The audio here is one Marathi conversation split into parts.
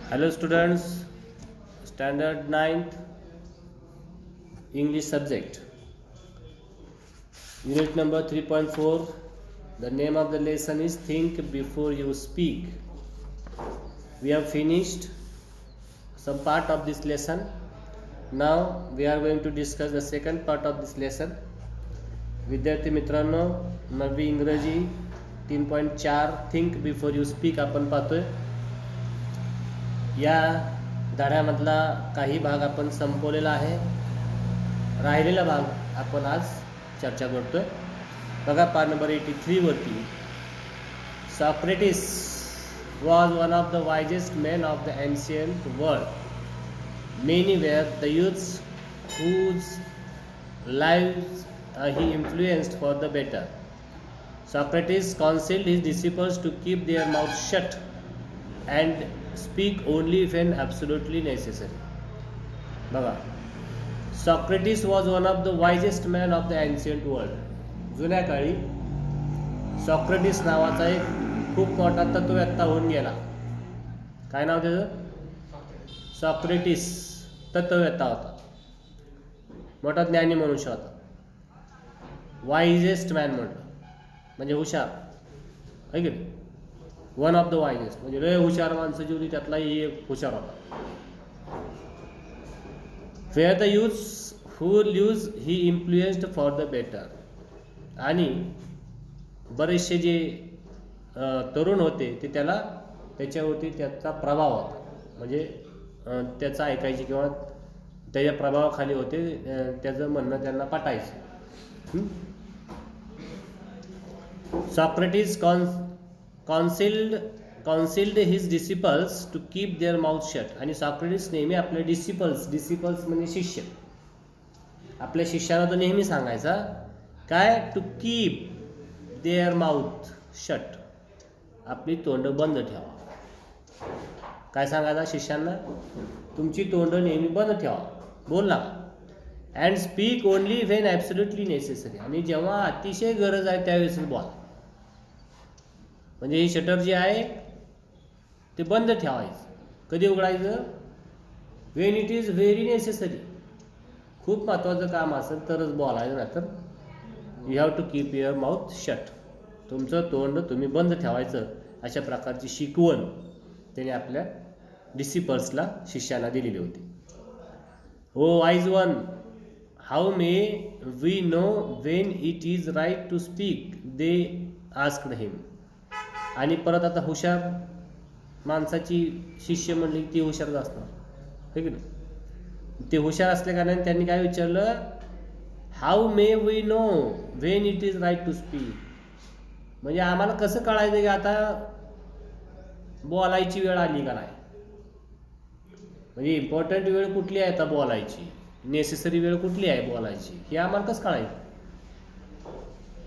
Hello students, standard 9th English subject, unit number 3.4. The name of the lesson is Think Before You Speak. We have finished some part of this lesson. Now we are going to discuss the second part of this lesson. विद्यार्थी मित्रांनो, नवी इंग्रजी 3.4 थिंक बिफोर यू स्पीक आपण पाहतोय. या धड्यामधला काही भाग आपण संपवलेला आहे. राहिलेला भाग आपण आज चर्चा करतोय. बघा पान नंबर 83 वरती, Socrates was one of the wisest men of the ancient world. Many were the youths whose lives he influenced for the better. Socrates counseled his disciples to keep their mouths shut and speak only when absolutely necessary. बघा, Socrates was one of the wisest men of the ancient world. जुन्या काळी सॉक्रेटिस नावाचा एक खूप मोठा तत्ववेत्ता होऊन गेला. काय नाव त्याचं? सॉक्रेटिस. तत्ववेत्ता होता, मोठा ज्ञानी मनुष्य होता. वाइजेस्ट मॅन म्हटलं म्हणजे हुशार आहे की नाही. वन ऑफ द वाइजेस्ट म्हणजे लय हुशार माणसं जी होती त्यातलाही एक हुशार होता. Were the youths who use he influenced for the better. आणि बरेचसे जे तरुण होते ते त्याच्यावरती त्याचा प्रभाव होता, म्हणजे त्याचं ऐकायचे किंवा त्याच्या प्रभावाखाली होते, त्याचं म्हणणं त्यांना पटायचं. Socrates counselled his disciples to keep their mouth shut. आणि सॉक्रेटिस नेहमी आपले डिसिपल्स म्हणजे शिष्य, आपल्या शिष्याला तो नेहमी सांगायचा काय, to keep their mouth shut, आपली तोंड बंद ठेवा. काय सांगायचा शिष्यांना? तुमची तोंड नेहमी बंद ठेवा, बोल नका. And speak only when absolutely necessary. आणि जेव्हा अतिशय गरज आहे त्यावेळेस बोला. म्हणजे हे शटर जे आहे ते बंद ठेवायचं. कधी उघडायचं? When it is very necessary, खूप महत्त्वाचं काम असेल तरच बोलायचं, नाही तर you have to keep your mouth shut, तुमचं तोंड तुम्ही बंद ठेवायचं. अशा प्रकारची शिकवण त्याने आपल्या डिसिपल्सला, शिष्याला दिलेली होती. O wise one, how may we know when it is right to speak, they asked him. आणि परत आता हुशार माणसाची शिष्य म्हणली ती हुशारच असणार, हे की नाही. ते हुशार असल्या कारणाने त्यांनी काय विचारलं, how may we know when it is right to speak. म्हणजे आम्हाला कसं कळायचं की आता बोलायची वेळ आली का नाही. म्हणजे इम्पॉर्टंट वेळ कुठली आहे आता बोलायची, नेसेसरी वेळ कुठली आहे बोलायची, हे आम्हाला कसं कळायचं.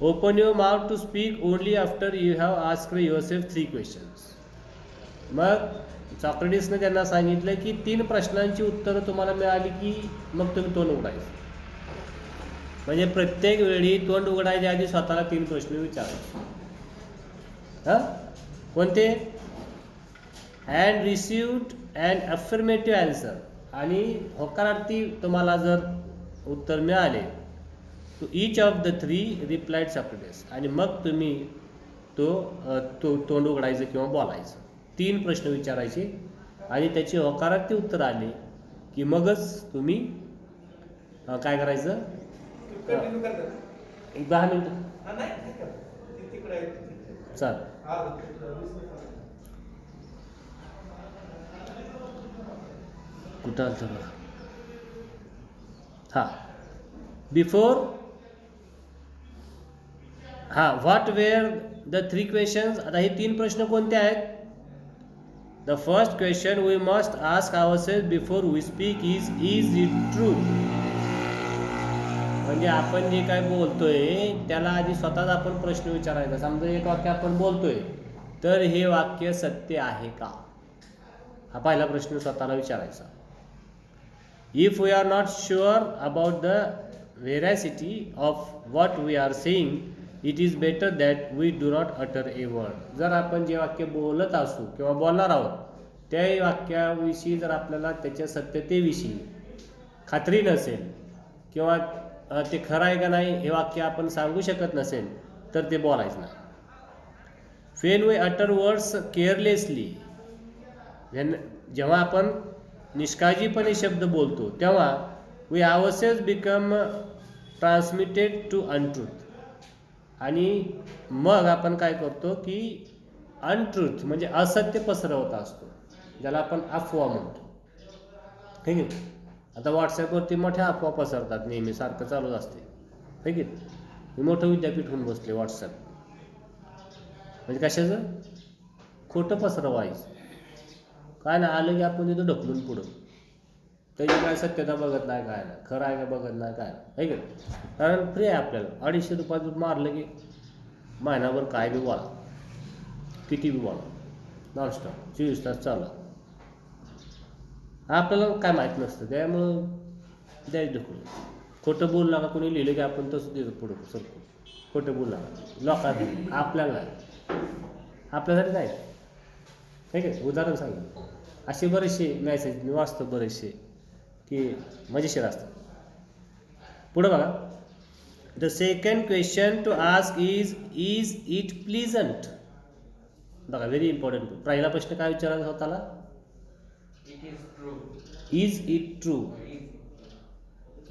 Open your mouth to speak only after you have asked yourself 3 questions. मग सॉक्रेटिसने त्यांना सांगितलं की 3 प्रश्नांची उत्तरं तुम्हाला मिळाली की मग तुम्ही तोंड उघडायचं. म्हणजे प्रत्येक वेळी तोंड उघडायच्या आधी स्वतःला 3 प्रश्न विचारायचे. कोणते? And received and affirmative answer. आणि होकारार्थी तुम्हाला जर उत्तर मिळाले, to each of the 3 replied Socrates. आणि मग तुम्ही तो तोंड उघडायचं किंवा बोलायचं. 3 प्रश्न विचारायचे आणि त्याची होकारार्थी उत्तर आले की मगच तुम्ही काय करायचं. 10 मिनिटं चाल. कुठं आलं बघा. हां, before what were the 3 questions. आता हे 3 प्रश्न कोणते आहेत? The first question we must ask ourself before we speak is it true. म्हणजे आपण जे काय बोलतोय त्याला आधी स्वतःच आपण प्रश्न विचारायचा. समजा एक वाक्य आपण बोलतोय तर हे वाक्य सत्य आहे का, हा पहिला प्रश्न स्वतःला विचारायचा. If we are not sure about the veracity of what we are saying, it is better that we do not utter a word. जर आपण जे वाक्य बोलत असू किंवा बोलणार आहोत त्या वाक्याविषयी जर आपल्याला त्याच्या सत्यतेविषयी खात्री नसेल किंवा ते खरं आहे का नाही हे वाक्य आपण सांगू शकत नसेल तर ते बोलायचं नाही. When we utter words carelessly, जेव्हा आपण निष्काळजीपणे शब्द बोलतो तेव्हा we ourselves become transmitted to untruth, आणि मग आपण काय करतो की अनट्रूथ म्हणजे असत्य पसरवत असतो, ज्याला आपण अफवा म्हणतो. ठीक आहे. आता व्हॉट्सॲपवरती मोठ्या अफवा पसरतात, नेहमी सारखं चालूच असते. ठीक आहे. मी मोठं विद्यापीठ होऊन बसले व्हॉट्सॲप, म्हणजे कशाचं खोटं पसरवायचं काय ना, आलं की आपण तिथं ढकलून पुढं, त्याची काय सत्यता बघत नाही, काय नाही खरं आहे का बघत नाही, काय आहे का. कारण फ्री आहे आपल्याला, 250 रुपयात मारलं की महिनाभर काय बी बोला, किती बी बोला, नॉनस्टॉप 24 तास चालू. आपल्याला काय माहीत नसतं, त्यामुळं द्यायचं ढकलून. खोटं बोलू नका, कोणी लिहिलं की आपण तसं देतो पुढं सरकून. खोटं बोलू नका लोकांना, आपल्याला आपल्यासाठी नाही. ठीक आहे. उदाहरण सांगितलं, असे बरेचसे मॅसेज मी वाचतो बरेचसे की मजेशीर असतात. पुढं बघा. The second question to ask is it pleasant. बघा, व्हेरी इम्पॉर्टंट. पहिला प्रश्न काय विचारायचा स्वतःला, is it true.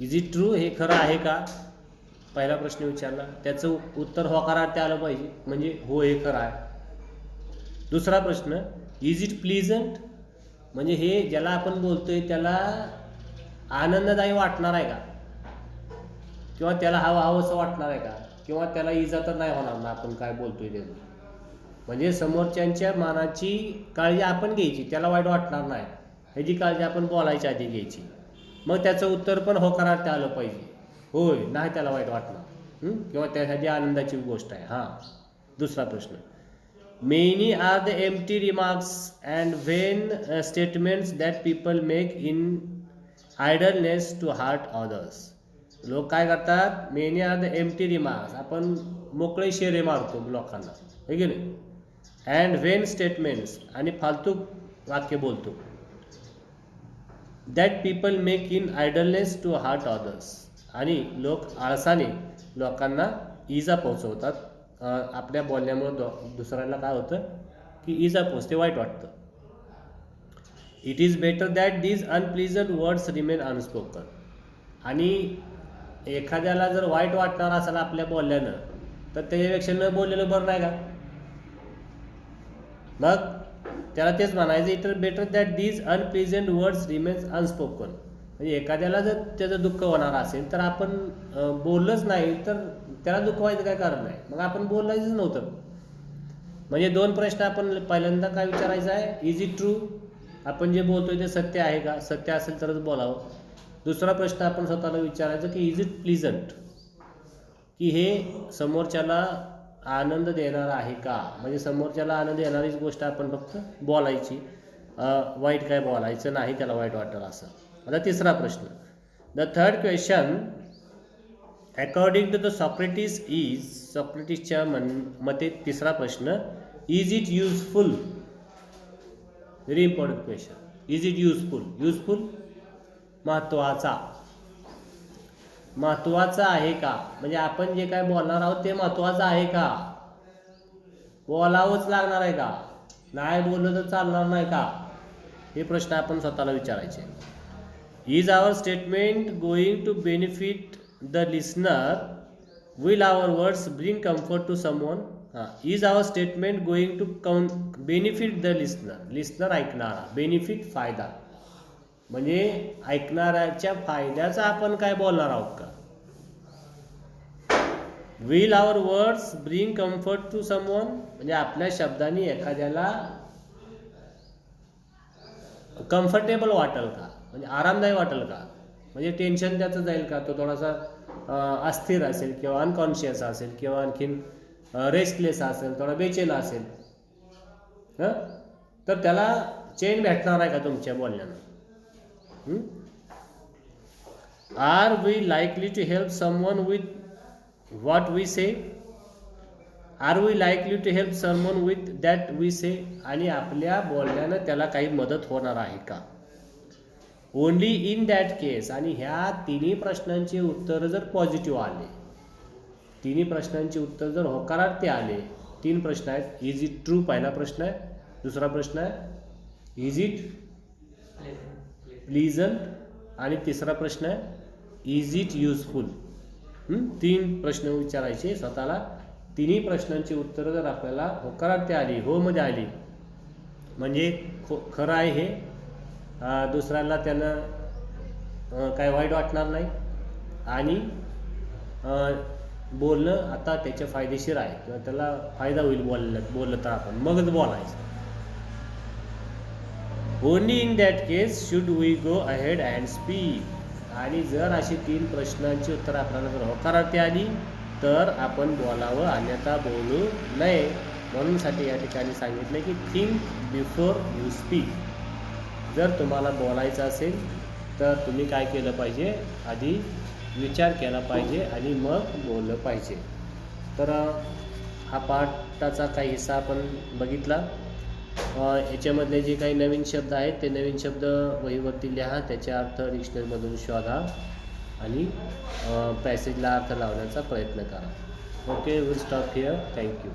Is it true, हे खरं आहे का, पहिला प्रश्न विचारला. त्याचं उत्तर होकारार्थी आलं पाहिजे, म्हणजे हो हे खरं आहे. दुसरा प्रश्न, इज इट प्लीजंट, म्हणजे हे ज्याला आपण बोलतोय त्याला आनंददायी वाटणार आहे का, किंवा त्याला हवंसं वाटणार आहे का, किंवा त्याला इजा तर नाही होणार ना आपण काय बोलतोय ते. म्हणजे समोरच्यांच्या मनाची काळजी आपण घ्यायची, त्याला वाईट वाटणार नाही ह्याची काळजी आपण बोलायच्या आधी घ्यायची. मग त्याचं उत्तर पण होकारार्थी आलं पाहिजे, होय नाही त्याला वाईट वाटणार, किंवा त्यासाठी आनंदाची गोष्ट आहे. हां. दुसरा प्रश्न, many are the empty remarks and vain statements that people make in idleness to hurt others. लोक काय करतात, many are the empty remarks, आपण मोकळे शेरे मारतो लोकांना, है की नाही. अँड व्हेन स्टेटमेंट्स, आणि फालतू वाक्य बोलतो. That people make in idleness to hurt others, आणि लोक आळसाने लोकांना इजा पोहोचवतात. आपल्या बोलण्यामुळं दुसऱ्याला काय होतं की इजा पोचते, वाईट वाटतं. It is better that these unpleasant words remain unspoken. आणि एखाद्याला जर वाईट वाटणार असेल आपल्या बोलल्यानं तर त्याच्यापेक्षा न बोललेलं बरं नाही का. मग त्याला तेच म्हणायचं, it is better that these unpleasant words remains unspoken. म्हणजे एखाद्याला जर त्याचं दुःख होणार असेल तर आपण बोललंच नाही तर त्याला दुःख व्हायचं काय कारण नाही, मग आपण बोलायचंच नव्हतं. म्हणजे दोन प्रश्न आपण पहिल्यांदा काय विचारायचं आहे, इज इट ट्रू, आपण जे बोलतोय ते सत्य आहे का, सत्य असेल तरच बोलावं. दुसरा प्रश्न आपण स्वतःला विचारायचं की इज इट प्लीजंट, की हे समोरच्याला आनंद देणार आहे का, म्हणजे समोरच्याला आनंद देणारीच गोष्ट आपण फक्त बोलायची, वाईट काय बोलायचं नाही, त्याला वाईट वाटेल असं. आता तिसरा प्रश्न, the third question according to the Socrates is, सॉक्रेटिसच्या मते तिसरा प्रश्न, is it useful. Very important question. Is it useful, useful महत्त्वाचा, महत्त्वाचं आहे का, म्हणजे आपण जे काय बोलणार आहोत ते महत्त्वाचं आहे का, बोलावंच लागणार आहे का, नाही बोललं तर चालणार नाही का, हे प्रश्न आपण स्वतःला विचारायचे. Is our statement going to benefit the listener, will our words bring comfort to someone. Is our statement going to benefit the listener, listener ऐकणारा, बेनिफिट फायदा, म्हणजे ऐकणाऱ्याच्या फायद्याचा आपण काय बोलणार आहोत का. Will our words bring comfort to someone, म्हणजे आपल्या शब्दांनी एखाद्याला कम्फर्टेबल वाटेल का, म्हणजे आरामदायी वाटेल का, म्हणजे टेन्शन त्याचं जाईल का, तो थोडासा अस्थिर असेल किंवा अनकॉन्शियस असेल किंवा आणखीन रेस्टलेस असेल, थोडा बेचैन असेल, तर त्याला चैन भेटणार आहे का तुमच्या बोलण्यानं. Are we likely to help someone with what we say, are we likely to help someone with that we say, आणि आपल्या बोलण्यानं त्याला काही मदत होणार आहे का. ओनली इन दॅट केस, आणि ह्या तिन्ही प्रश्नांची उत्तर जर पॉझिटिव्ह आले, तिन्ही प्रश्नांची उत्तर जर होकारार्थी आले, 3 प्रश्न आहेत. इज इट ट्रू पहिला प्रश्न आहे, दुसरा प्रश्न आहे इज इट प्लीजंट, आणि तिसरा प्रश्न आहे इज इट युजफुल. 3 प्रश्न विचारायचे स्वतःला. तिन्ही प्रश्नांची उत्तरं जर आपल्याला होकारार्थी आली, हो मध्ये आली, म्हणजे खरं आहे हे, दुसऱ्याला त्यानं काय वाईट वाटणार नाही, आणि बोलणं आता त्याच्या फायदेशीर आहे किंवा त्याला फायदा होईल बोललं तर आपण मगच बोलायचं. Only in that case should we go ahead and speak, आणि जर अशी 3 प्रश्नांची उत्तर आपल्याला जर होकारार्थी आली तर आपण बोलावं, अन्यथा बोलू नये. म्हणून साठी या ठिकाणी सांगितलं की थिंक बिफोर यू स्पीक. जर तुम्हाला बोलायचं असेल तर तुम्ही काय केलं पाहिजे, आधी विचार केला पाहिजे आणि मग बोललं पाहिजे. तर हा पाठाचा काही हिस्सा आपण बघितला. याच्यामधले जे काही नवीन शब्द आहेत ते नवीन शब्द वहीवरती लिहा, त्याचे अर्थ डिक्शनरीमधून शोधा आणि पॅसेजला अर्थ लावण्याचा प्रयत्न करा. Okay, will stop here. Thank you.